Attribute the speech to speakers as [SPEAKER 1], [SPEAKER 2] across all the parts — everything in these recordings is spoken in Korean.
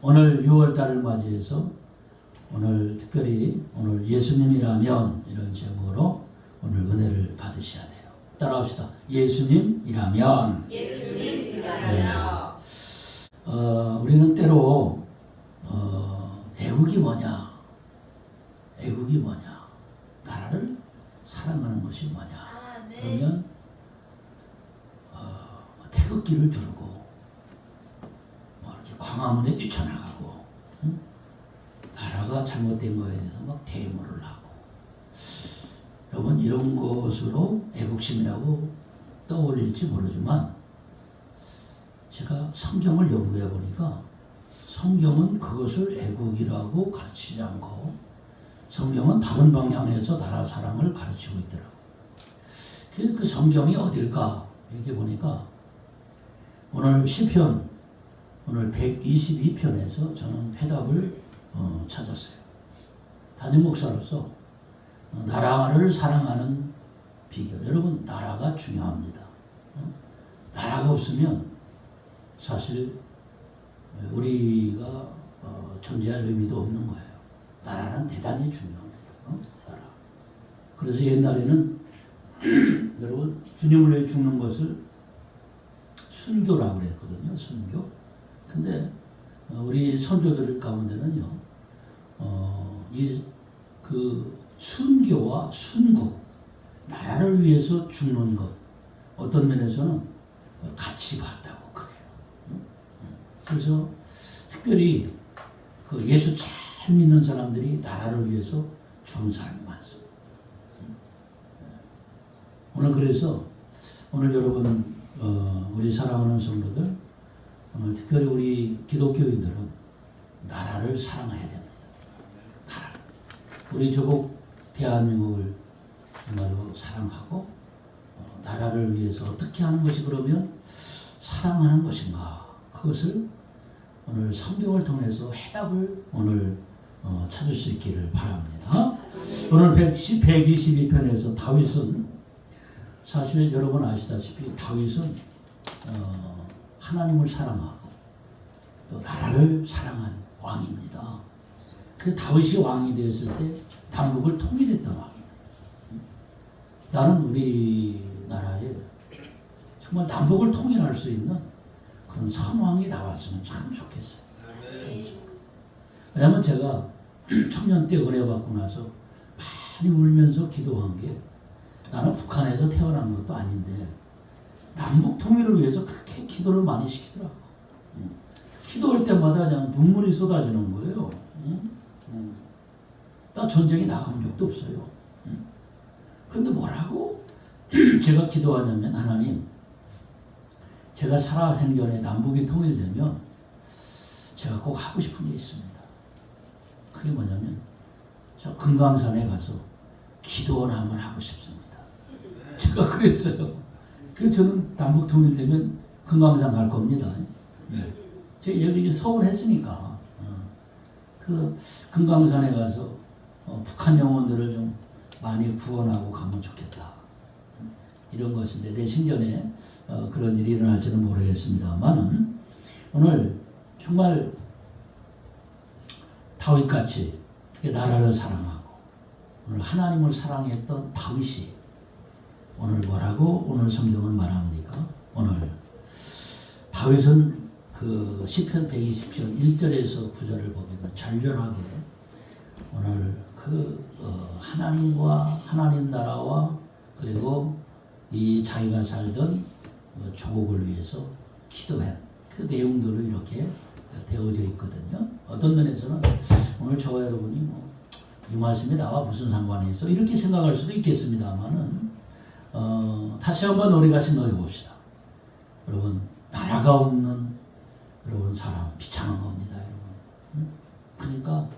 [SPEAKER 1] 오늘 6월달을 맞이해서 오늘 특별히 오늘 예수님이라면 이런 제목으로 오늘 은혜를 받으셔야 돼요. 따라합시다. 예수님이라면.
[SPEAKER 2] 예수님이라면.
[SPEAKER 1] 우리는 때로 애국이 뭐냐? 애국이 뭐냐? 나라를 사랑하는 것이 뭐냐? 그러면 태극기를 두르고 이렇게 광화문에 뛰쳐나가고, 응? 나라가 잘못된 거에 대해서 막 대모를 하고, 여러분 이런 것으로 애국심이라고 떠올릴지 모르지만 제가 성경을 연구해 보니까 성경은 그것을 애국이라고 가르치지 않고 성경은 다른 방향에서 나라 사랑을 가르치고 있더라고요. 그래서 그 성경이 어딜까 이렇게 보니까 오늘 시편 오늘 122편에서 저는 해답을 찾았어요. 담임 목사로서 나라를 사랑하는 비결. 여러분 나라가 중요합니다. 나라가 없으면 사실 우리가 존재할 의미도 없는 거예요. 나라는 대단히 중요합니다. 나라. 그래서 옛날에는 여러분 주님을 위해 죽는 것을 순교라고 그랬거든요. 순교. 근데 우리 선조들 가운데는요, 그 순교와 순국, 나라를 위해서 죽는 것, 어떤 면에서는 같이 봤다고 그래요. 그래서 특별히 그 예수 잘 믿는 사람들이 나라를 위해서 죽은 사람이 많습니다. 오늘 그래서 오늘 여러분 우리 사랑하는 성도들, 오늘 특별히 우리 기독교인들은 나라를 사랑해야 됩니다. 나라. 우리 조국 대한민국을 정말로 사랑하고 나라를 위해서 어떻게 하는 것이 그러면 사랑하는 것인가? 그것을 오늘 성경을 통해서 해답을 오늘 찾을 수 있기를 바랍니다. 오늘 122편에서 다윗은 사실 여러분 아시다시피 다윗은 하나님을 사랑하고 또 나라를 사랑한 왕입니다. 그 다윗이 왕이 되었을 때 남북을 통일했던 왕입니다. 나는 우리나라에 정말 남북을 통일할 수 있는 그런 선왕이 나왔으면 참 좋겠어요. 왜냐하면 제가 청년 때 은혜 받고 나서 많이 울면서 기도한 게, 나는 북한에서 태어난 것도 아닌데 남북 통일을 위해서 그렇게 기도를 많이 시키더라고. 기도할 때마다 그냥 눈물이 쏟아지는 거예요. 나 전쟁에 나가본 적도 없어요. 그런데 뭐라고 제가 기도하냐면, 하나님, 제가 살아생전에 남북이 통일되면 제가 꼭 하고 싶은 게 있습니다. 그게 뭐냐면 저 금강산에 가서 기도원 한번 하고 싶습니다. 제가 그랬어요. 그래서 저는 남북 통일되면 금강산 갈 겁니다. 제가 여기 서울 했으니까 그 금강산에 가서 북한 영혼들을 좀 많이 구원하고 가면 좋겠다. 이런 것인데 내 생전에 그런 일이 일어날지는 모르겠습니다만, 오늘 정말 다윗같이 나라를 사랑하고 오늘 하나님을 사랑했던 다윗이 오늘 뭐라고 오늘 성경은 말합니까? 오늘 다윗은 그 시편 120편 1절에서 9절을 보면 절절하게 오늘 그 하나님과 하나님 나라와 그리고 이 자기가 살던 조국을 위해서 기도한 그 내용들로 이렇게 되어져 있거든요. 어떤 면에서는 오늘 저와 여러분이 이 말씀이 나와 무슨 상관이 있어? 이렇게 생각할 수도 있겠습니다만은 다시 한번 우리가 생각해 봅시다. 여러분, 나라가 없는 여러분 사람 비참한 겁니다, 여러분. 그러니까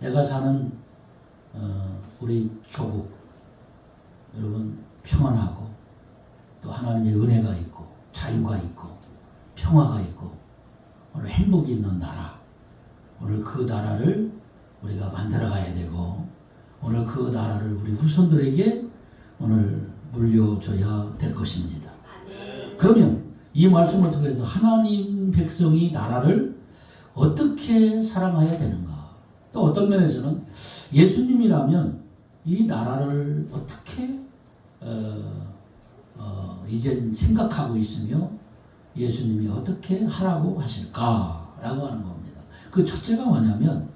[SPEAKER 1] 내가 사는 우리 조국 여러분 평안하고 또 하나님의 은혜가 있고 자유가 있고 평화가 있고 오늘 행복이 있는 나라, 오늘 그 나라를 우리가 만들어가야 되고 오늘 그 나라를 우리 후손들에게 오늘 물려줘야 될 것입니다. 그러면 이 말씀을 통해서 하나님 백성이 나라를 어떻게 사랑해야 되는가? 또 어떤 면에서는 예수님이라면 이 나라를 어떻게 이젠 생각하고 있으며 예수님이 어떻게 하라고 하실까라고 하는 겁니다. 그 첫째가 뭐냐면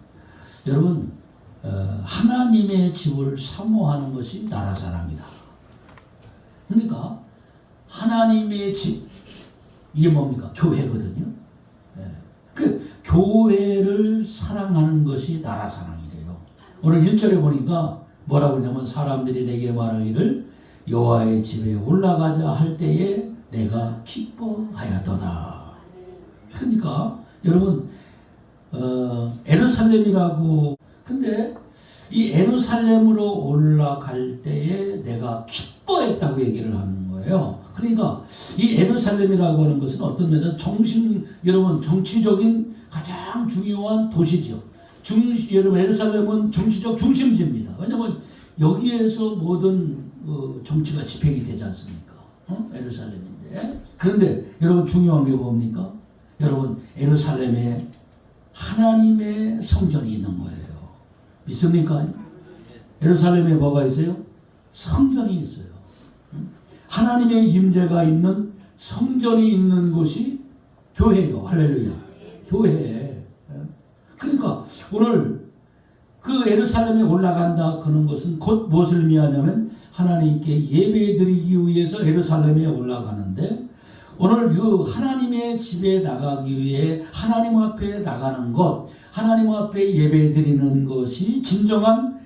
[SPEAKER 1] 여러분 하나님의 집을 사모하는 것이 나라 사랑이다. 그러니까 하나님의 집 이게 뭡니까? 교회거든요. 그 교회를 사랑하는 것이 나라 사랑이래요. 오늘 1절에 보니까 뭐라고 하냐면 사람들이 내게 말하기를 여호와의 집에 올라가자 할 때에 내가 기뻐하였도다. 그러니까 여러분 에루살렘이라고 근데 이 에루살렘으로 올라갈 때에 내가 기뻐했다고 얘기를 하는 거예요. 그러니까 이 에루살렘이라고 하는 것은 어떤 면에서 여러분 정치적인 가장 중요한 도시죠. 여러분 에루살렘은 정치적 중심지입니다. 왜냐하면 여기에서 모든 정치가 집행이 되지 않습니까? 에루살렘인데. 그런데 여러분 중요한 게 뭡니까? 여러분 에루살렘에 하나님의 성전이 있는 거예요. 믿습니까? 예루살렘에 뭐가 있어요? 성전이 있어요. 하나님의 임재가 있는 성전이 있는 곳이 교회예요. 할렐루야. 교회. 그러니까 오늘 그 예루살렘에 올라간다 그런 것은 곧 무엇을 의미하냐면 하나님께 예배드리기 위해서 예루살렘에 올라가는데 오늘 그 하나님의 집에 나가기 위해 하나님 앞에 나가는 것, 하나님 앞에 예배드리는 것이 진정한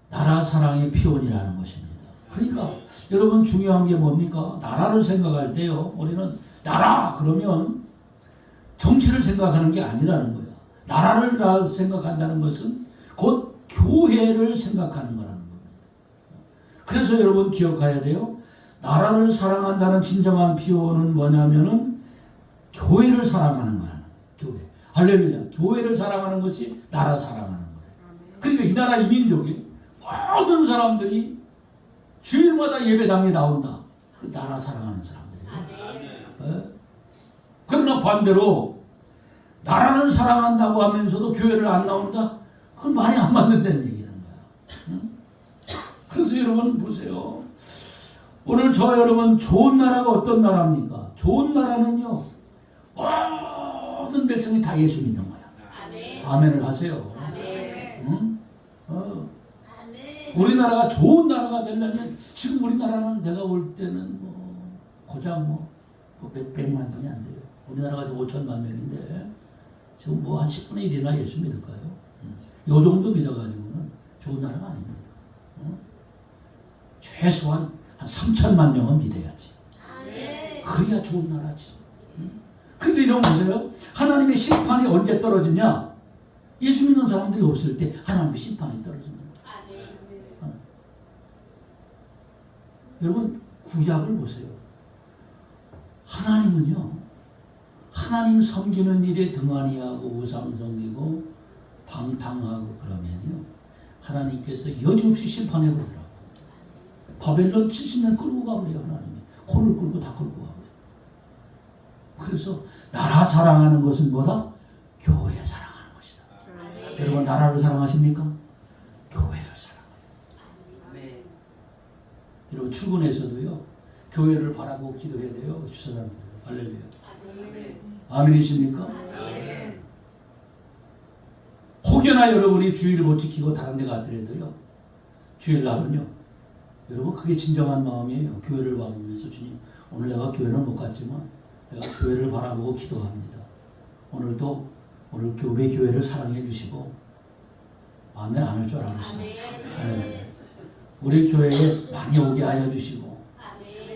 [SPEAKER 1] 나라 사랑의 표현이라는 것입니다. 그러니까 여러분 중요한 게 뭡니까? 나라를 생각할 때요. 우리는 나라 그러면 정치를 생각하는 게 아니라는 거예요. 나라를 생각한다는 것은 곧 교회를 생각하는 거라는 겁니다. 그래서 여러분 기억해야 돼요. 나라를 사랑한다는 진정한 표현은 뭐냐면은 교회를 사랑하는 거라는 거예요. 교회. 할렐루야. 교회를 사랑하는 것이 나라 사랑하는 거예요. 그러니까 이 나라 이민족이 모든 사람들이 주일마다 예배당에 나온다. 그 나라 사랑하는 사람들이에요. 그러나 반대로 나라를 사랑한다고 하면서도 교회를 안 나온다? 그건 말이 안 맞는다는 얘기는 거야. 그래서 여러분 보세요. 오늘 저 여러분 좋은 나라가 어떤 나라입니까? 좋은 나라는요. 모든 백성이 다 예수 믿는 거야. 아멘을 하세요. 응? 우리나라가 좋은 나라가 되려면 지금 우리나라는 내가 볼 때는 고작 몇백만 명이 안 돼요. 우리나라가 5천만 명인데 지금 한 10분의 1이나 예수 믿을까요? 요 정도 믿어가지고는 좋은 나라가 아닙니다. 최소한 한 3천만 명은 믿어야지. 그래야 좋은 나라지. 근데 이런 보세요. 하나님의 심판이 언제 떨어지냐? 예수 믿는 사람들이 없을 때 하나님의 심판이 떨어집니다. 여러분 구약을 보세요. 하나님은요. 하나님 섬기는 일에 등한히하고 우상 섬기고 방탕하고 그러면요. 하나님께서 여지없이 심판해 버리더라고요. 바벨론 70년 끌고 가버려요. 하나님이. 코를 끌고 다 끌고 가버려요. 그래서 나라 사랑하는 것은 뭐다? 교회 사랑하는 것이다. 여러분 나라를 사랑하십니까? 교회를 사랑해요. 여러분 출근해서도요. 교회를 바라보고 기도해야 돼요. 주사람들. 할렐루야. 아멘이십니까? 혹여나 여러분이 주일을 못 지키고 다른 데 가더라도요. 주일날은요. 여러분 그게 진정한 마음이에요. 교회를 바라보면서 주님 오늘 내가 교회는 못 갔지만 내가 교회를 바라보고 기도합니다. 오늘도 오늘 우리 교회를 사랑해 주시고 아멘 안 할 줄 알았어요. 네. 우리 교회에 많이 오게 하여 주시고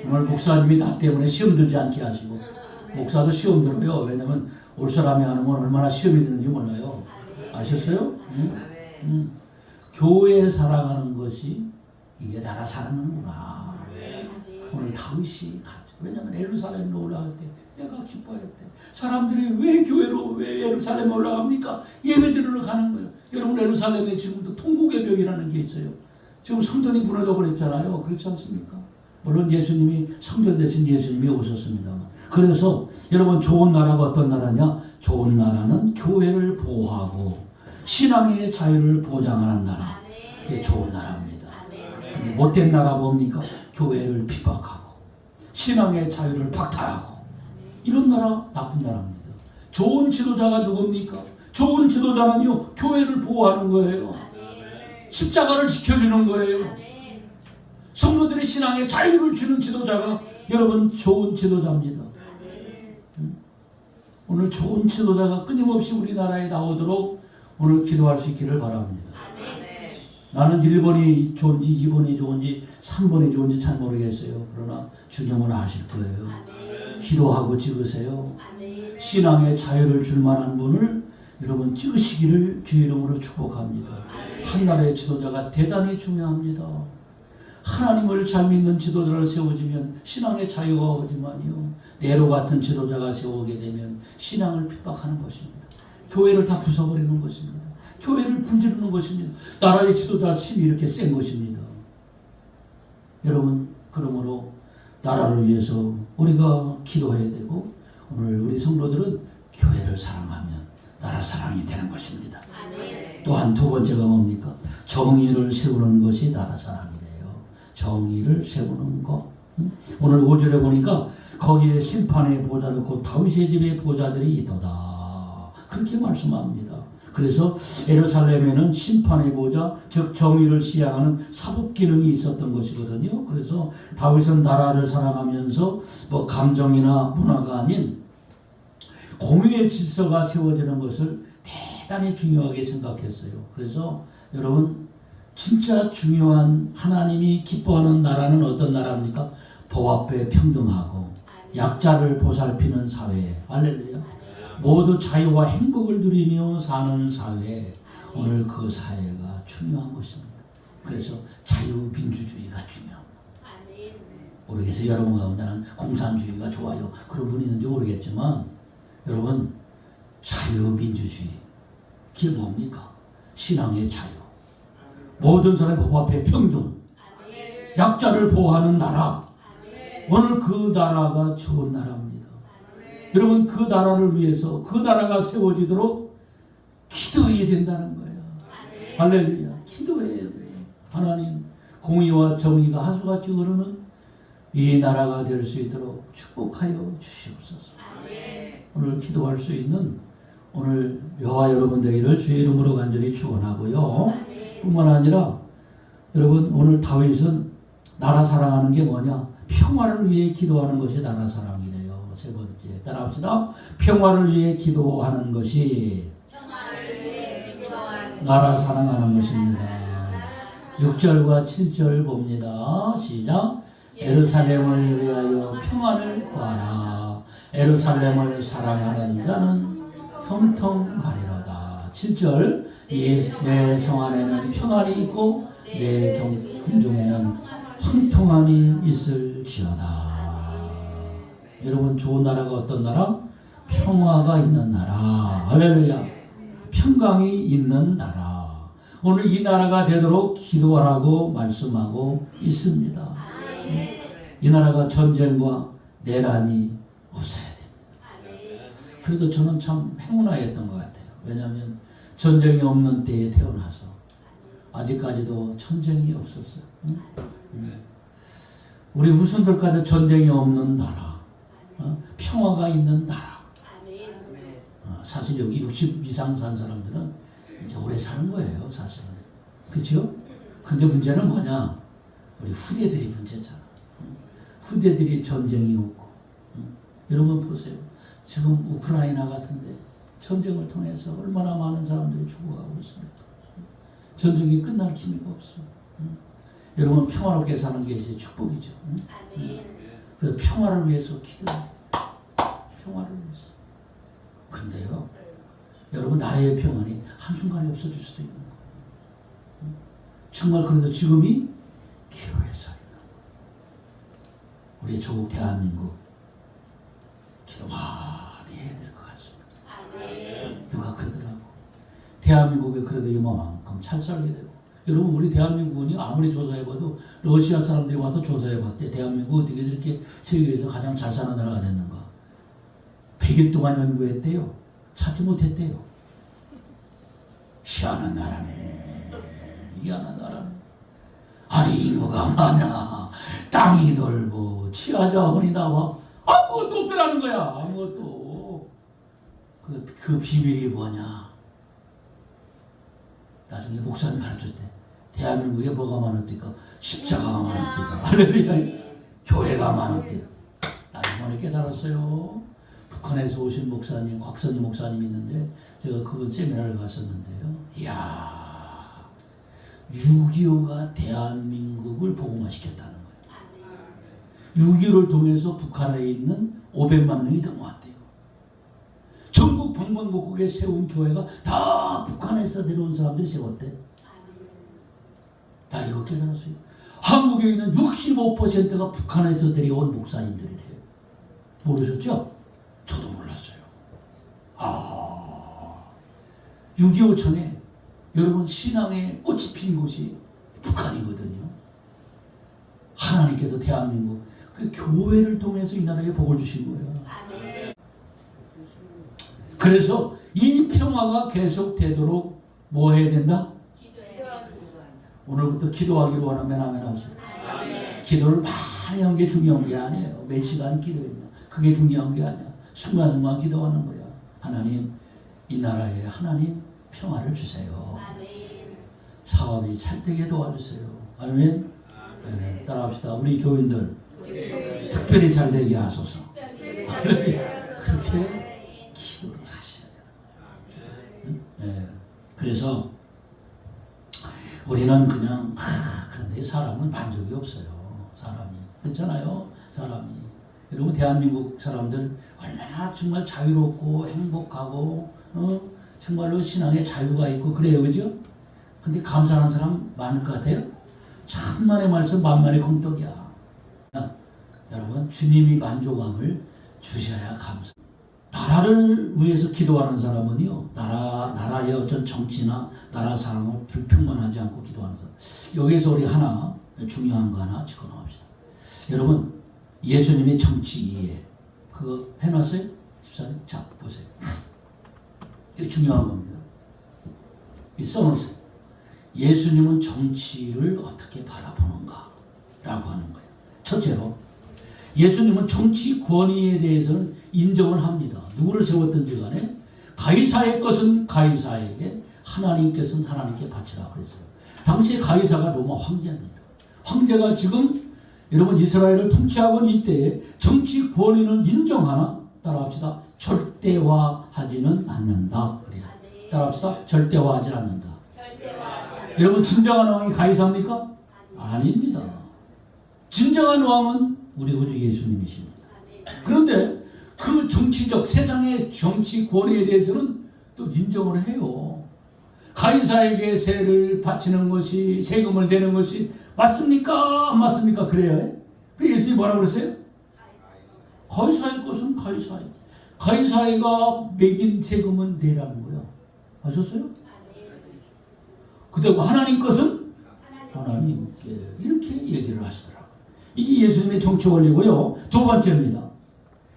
[SPEAKER 1] 오늘 목사님이 나 때문에 시험 들지 않게 하시고 목사도 시험 들어요. 왜냐면 올 사람이 하는 건 얼마나 시험이 드는지 몰라요. 아셨어요? 교회 사랑하는 것이 이게 나라 사랑하는구나. 오늘 다윗이 왜냐면 예루살렘으로 올라갈 때 내가 기뻐했대. 사람들이 왜 예루살렘에 올라갑니까? 예배드리러 가는 거예요. 여러분 예루살렘에 지금도 통곡의 벽이라는 게 있어요. 지금 성전이 무너져 버렸잖아요. 그렇지 않습니까? 물론 예수님이 성전 대신 예수님이 오셨습니다만. 그래서 여러분 좋은 나라가 어떤 나라냐? 좋은 나라는 교회를 보호하고 신앙의 자유를 보장하는 나라. 이게 좋은 나라입니다. 근데 못된 나라 뭡니까? 교회를 핍박하고 신앙의 자유를 박탈하고 이런 나라 나쁜 나라입니다. 좋은 지도자가 누굽니까? 좋은 지도자는요 교회를 보호하는 거예요. 십자가를 지켜주는 거예요. 성도들의 신앙에 자유를 주는 지도자가 여러분 좋은 지도자입니다. 오늘 좋은 지도자가 끊임없이 우리나라에 나오도록 오늘 기도할 수 있기를 바랍니다. 나는 1번이 좋은지 2번이 좋은지 3번이 좋은지 잘 모르겠어요. 그러나 주님은 아실 거예요. 기도하고 찍으세요. 신앙의 자유를 줄 만한 분을 여러분 찍으시기를 주 이름으로 축복합니다. 한 나라의 지도자가 대단히 중요합니다. 하나님을 잘 믿는 지도자를 세워주면 신앙의 자유가 오지만요 네로 같은 지도자가 세우게 되면 신앙을 핍박하는 것입니다. 교회를 다 부숴버리는 것입니다. 교회를 분지르는 것입니다. 나라의 지도자 힘이 이렇게 센 것입니다. 여러분 그러므로 나라를 위해서 우리가 기도해야 되고 오늘 우리 성도들은 교회를 사랑하면 나라 사랑이 되는 것입니다. 또한 두 번째가 뭡니까? 정의를 세우는 것이 나라 사랑이래요. 정의를 세우는 것. 오늘 5절에 보니까 거기에 심판의 보좌도 곧 다윗의 집의 보좌들이 있도다. 그렇게 말씀합니다. 그래서 예루살렘에는 심판의 보좌, 즉 정의를 시행하는 사법 기능이 있었던 것이거든요. 그래서 다윗은 나라를 사랑하면서 뭐 감정이나 문화가 아닌 공의의 질서가 세워지는 것을 대단히 중요하게 생각했어요. 그래서 여러분 진짜 중요한 하나님이 기뻐하는 나라는 어떤 나라입니까? 법 앞에 평등하고 약자를 보살피는 사회. 할렐루야. 모두 자유와 행복을 누리며 사는 사회. 오늘 그 사회가 중요한 것입니다. 그래서 자유민주주의가 중요합니다. 모르겠어요. 여러분 가운데는 공산주의가 좋아요. 그런 분이 있는지 모르겠지만 여러분 자유민주주의 그게 뭡니까? 신앙의 자유. 모든 사람이 법 앞에 평등. 약자를 보호하는 나라. 오늘 그 나라가 좋은 나라입니다. 여러분 그 나라를 위해서 그 나라가 세워지도록 기도해야 된다는 거예요. 할렐루야. 기도해야 돼요. 하나님 공의와 정의가 하수같이 흐르는 이 나라가 될 수 있도록 축복하여 주시옵소서. 오늘 기도할 수 있는 오늘 여호와 여러분 되기를 주의 이름으로 간절히 축원하고요. 뿐만 아니라 여러분 오늘 다윗은 나라 사랑하는 게 뭐냐? 평화를 위해 기도하는 것이 나라 사랑이래요. 세 번째 따라합시다. 평화를 위해 기도하는 것이 나라 사랑하는 것입니다. 6절과 7절 봅니다. 시작. 예루살렘을 위하여 평안을 구하라. 예루살렘을 사랑하는 자는 형통하리로다. 7절. 내 성 안에는 평안이 있고 내 궁중에는 형통함이 있을지어다. 여러분 좋은 나라가 어떤 나라? 평화가 있는 나라. 할렐루야. 평강이 있는 나라. 오늘 이 나라가 되도록 기도하라고 말씀하고 있습니다. 이 나라가 전쟁과 내란이 없어야 됩니다. 그래도 저는 참 행운아였던 것 같아요. 왜냐하면 전쟁이 없는 때에 태어나서 아직까지도 전쟁이 없었어요. 우리 후손들까지 전쟁이 없는 나라, 평화가 있는 나라. 사실 여기 60 이상 산 사람들은 이제 오래 사는 거예요, 사실은. 그렇죠? 근데 문제는 뭐냐? 우리 후대들이 문제잖아. 후대들이 전쟁이 없고. 여러분 보세요. 지금 우크라이나 같은데 전쟁을 통해서 얼마나 많은 사람들이 죽어가고 있습니까? 전쟁이 끝날 기미가 없어. 여러분 평화롭게 사는 게 이제 축복이죠. 그래서 평화를 위해서 기도해요. 평화를 위해서. 그런데요. 여러분 나라의 평안이 한순간에 없어질 수도 있는 거예요. 정말 그래도 지금이 기로의 소리다. 우리 조국 대한민국 기도 많이 해야 될 것 같습니다. 누가 그러더라고. 대한민국에 그래도 이만큼 찰쌀게 되고. 여러분 우리 대한민국이 아무리 조사해봐도 러시아 사람들이 와서 조사해봤대. 대한민국 어떻게 이렇게 세계에서 가장 잘 사는 나라가 됐는가. 100일 동안 연구했대요. 찾지 못했대요. 희한한 나라네. 희한한 나라네. 아니 인구가 많아. 땅이 넓어. 치아자원이 나와. 아무것도 없더라는 거야. 아무것도. 그 비밀이 뭐냐. 나중에 목사님 가르쳤대. 대한민국에 뭐가 많았을까? 십자가가 많았을까? 할렐루야. 교회가 많았대. 나 이번에 깨달았어요. 북한에서 오신 목사님, 곽선희 목사님 있는데 제가 그분 세미나를 갔었는데요. 이야, 6.25가 대한민국을 복음화시켰다는 거예요. 6.25를 통해서 북한에 있는 500만 명이 넘어왔대요. 전국 방방곡곡에 세운 교회가 다 북한에서 내려온 사람들이 세웠대. 나 이거 깨달았어요. 한국에 있는 65%가 북한에서 내려온 목사님들이래요. 모르셨죠? 저도 몰랐어요. 6.25촌에 여러분 신앙의 꽃이 핀 곳이 북한이거든요. 하나님께서 대한민국 그 교회를 통해서 이 나라에 복을 주신 거예요. 그래서 이 평화가 계속되도록 뭐 해야 된다? 오늘부터 기도하기로 원하면 아멘 하세요. 기도를 많이 하는 게 중요한 게 아니에요. 몇 시간 기도했냐. 그게 중요한 게 아니야. 순간순간 기도하는 거야. 하나님, 이 나라에 하나님 평화를 주세요. 사업이 잘 되게 도와주세요. 아멘. 네, 따라합시다. 우리 교인들 특별히 잘 되게 하소서. 그렇게 기도를 하셔야 돼요. 네. 그래서 우리는 그냥 그런데 사람은 만족이 없어요. 사람이 그렇잖아요. 사람이 여러분 대한민국 사람들 얼마나 정말 자유롭고 행복하고 정말로 신앙에 자유가 있고 그래요, 그죠? 근데 감사하는 사람 많을 것 같아요. 천만의 말씀 만만의 공덕이야. 여러분 주님이 만족함을 주셔야 감사. 나라를 위해서 기도하는 사람은요, 나라의 어떤 정치나 나라 상황을 불평만 하지 않고 기도하는 사람. 여기서 우리 하나 중요한 거 하나 짚어놓읍시다. 여러분 예수님의 정치 이해 그거 해놨어요? 집사님? 자 보세요. 이거 중요한 겁니다. 이 써놓으세요. 예수님은 정치를 어떻게 바라보는가 라고 하는 거예요. 첫째로 예수님은 정치 권위에 대해서는 인정을 합니다. 누구를 세웠든지 간에 가이사의 것은 가이사에게 하나님께서는 하나님께 바치라 그랬어요. 당시에 가이사가 로마 황제입니다. 황제가 지금 여러분 이스라엘을 통치하고 있는 이때에 정치 권위는 인정하나 따라합시다. 절대화하지는 않는다. 그래요. 따라합시다. 절대화하지 않는다. 여러분 진정한 왕이 가이사입니까? 아닙니다. 진정한 왕은 우리 구주 예수님이십니다. 그런데 그 정치적 세상의 정치 권위에 대해서는 또 인정을 해요. 가이사에게 세를 바치는 것이 세금을 내는 것이 맞습니까? 안 맞습니까? 그래요. 그래서 예수님이 뭐라고 그랬어요? 가이사의 것은 가이사의. 가이사가 매긴 세금은 내라는 거예요. 아셨어요? 그리고 하나님 것은 하나님께 이렇게 얘기를 하시더라고요. 이게 예수님의 정치 원리고요. 두 번째입니다.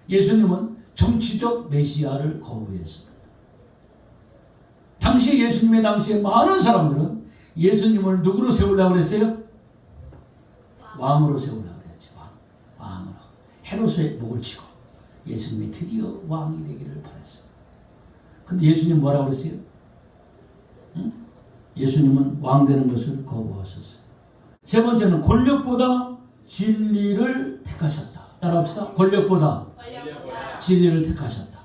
[SPEAKER 1] 예수님은 정치적 메시아를 거부했습니다. 당시 예수님의 당시에 많은 사람들은 예수님을 누구로 세우려고 그랬어요? 왕으로 세우려고 그랬지. 왕으로. 헤롯의 목을 치고 예수님이 드디어 왕이 되기를 바랬어요. 근데 예수님 뭐라고 그랬어요? 응? 예수님은 왕 되는 것을 거부하셨어요. 세 번째는 권력보다 진리를 택하셨다. 따라합시다. 권력보다 진리를 택하셨다.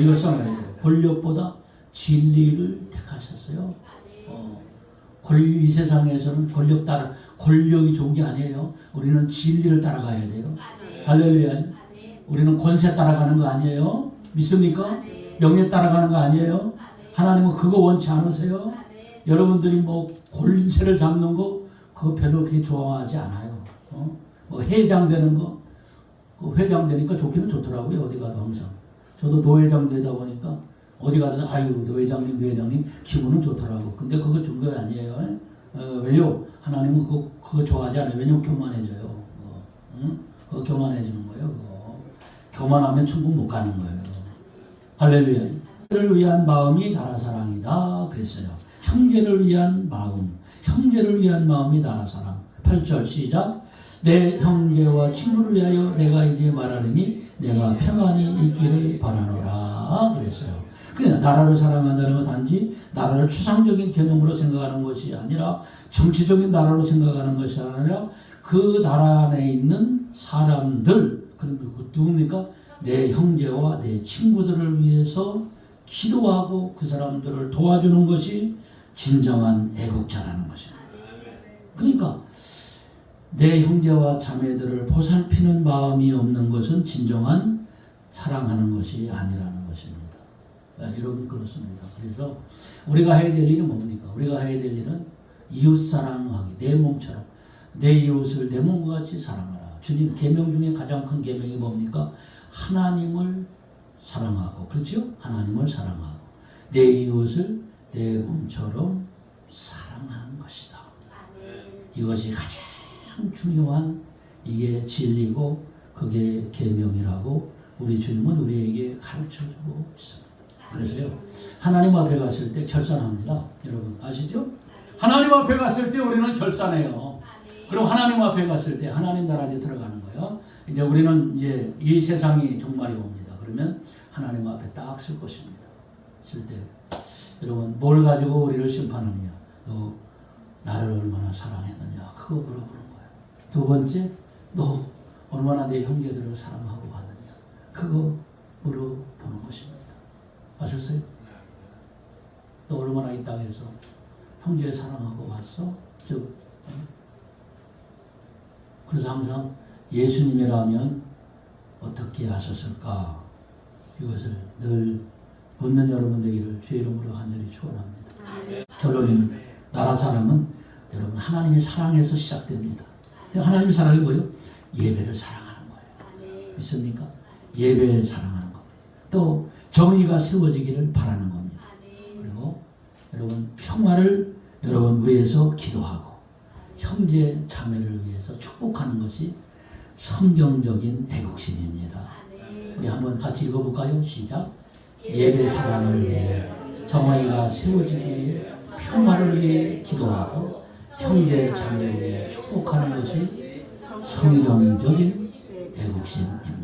[SPEAKER 1] 이거 써놔야 돼요. 권력보다 진리를 택하셨어요. 이 세상에서는 권력이 좋은 게 아니에요. 우리는 진리를 따라가야 돼요. 할렐루야. 우리는 권세 따라가는 거 아니에요. 믿습니까? 명예 따라가는 거 아니에요. 하나님은 그거 원치 않으세요. 여러분들이 뭐 권세를 잡는 거 그거 별로 그렇게 좋아하지 않아요. 뭐 회장 되는 거, 그 회장 되니까 좋기는 좋더라고요. 어디 가도 항상. 저도 노회장 되다 보니까 어디 가든 아유 노회장님 기분은 좋더라고. 근데 그거 중요한 게 아니에요. 왜요? 하나님은 그거 좋아하지 않아요. 왜냐면 교만해져요. 그거 교만해지는 거예요. 그거. 교만하면 천국 못 가는 거예요. 할렐루야. 를 위한 마음이 나라 사랑이다 그랬어요. 형제를 위한 마음, 형제를 위한 마음이 나라 사랑. 8절 시작. 내 형제와 친구를 위하여 내가 이제 말하느니 내가 평안히 있기를 바라노라 그랬어요. 그냥 나라를 사랑한다는 건 단지 나라를 추상적인 개념으로 생각하는 것이 아니라 정치적인 나라로 생각하는 것이 아니라 그 나라 안에 있는 사람들, 그럼 누굽니까? 내 형제와 내 친구들을 위해서 기도하고 그 사람들을 도와주는 것이 진정한 애국자라는 것입니다. 그러니까 내 형제와 자매들을 보살피는 마음이 없는 것은 진정한 사랑하는 것이 아니라는 것입니다. 여러분 그렇습니다. 그래서 우리가 해야 될 일은 뭡니까? 우리가 해야 될 일은 이웃 사랑하기, 내 몸처럼 내 이웃을 내 몸과 같이 사랑하라. 주님 계명 중에 가장 큰 계명이 뭡니까? 하나님을 사랑하고, 그렇죠? 하나님을 사랑하고 내 이웃을 내 몸처럼 사랑하는 것이다. 이것이 가장 중요한 이게 진리고 그게 계명이라고 우리 주님은 우리에게 가르쳐주고 있습니다. 그래서요 하나님 앞에 갔을 때 결산합니다. 여러분 아시죠? 하나님 앞에 갔을 때 우리는 결산해요. 그럼 하나님 앞에 갔을 때 하나님 나라에 들어가는 거예요. 이제 우리는 이제 이 세상이 종말이 옵니다. 그러면 하나님 앞에 딱 쓸 것입니다. 쓸 때 여러분 뭘 가지고 우리를 심판하느냐? 너 나를 얼마나 사랑했느냐? 그거 물어보는 거예요. 두 번째, 너 얼마나 내 형제들을 사랑하고 왔느냐? 그거 물어보는 것입니다. 아셨어요? 너 얼마나 이 땅에서 형제 사랑하고 왔어? 즉, 그래서 항상 예수님이라면 어떻게 하셨을까? 이것을 늘 묻는 여러분 되기를 주의 이름으로 간절히 축원합니다. 결론입니다. 나라 사랑은 여러분 하나님의 사랑에서 시작됩니다. 하나님의 사랑이 뭐예요? 예배를 사랑하는 거예요. 믿습니까? 예배를 사랑하는 겁니다. 또 정의가 세워지기를 바라는 겁니다. 그리고 여러분 평화를 여러분 위해서 기도하고 형제 자매를 위해서 축복하는 것이 성경적인 애국심입니다. 우리 한번 같이 읽어볼까요? 시작. 예배 사랑을 위해 정의가 세워지기 위해 평화를 위해 기도하고 형제 자매를 위해 축복하는 것이 성경적인 애국심입니다.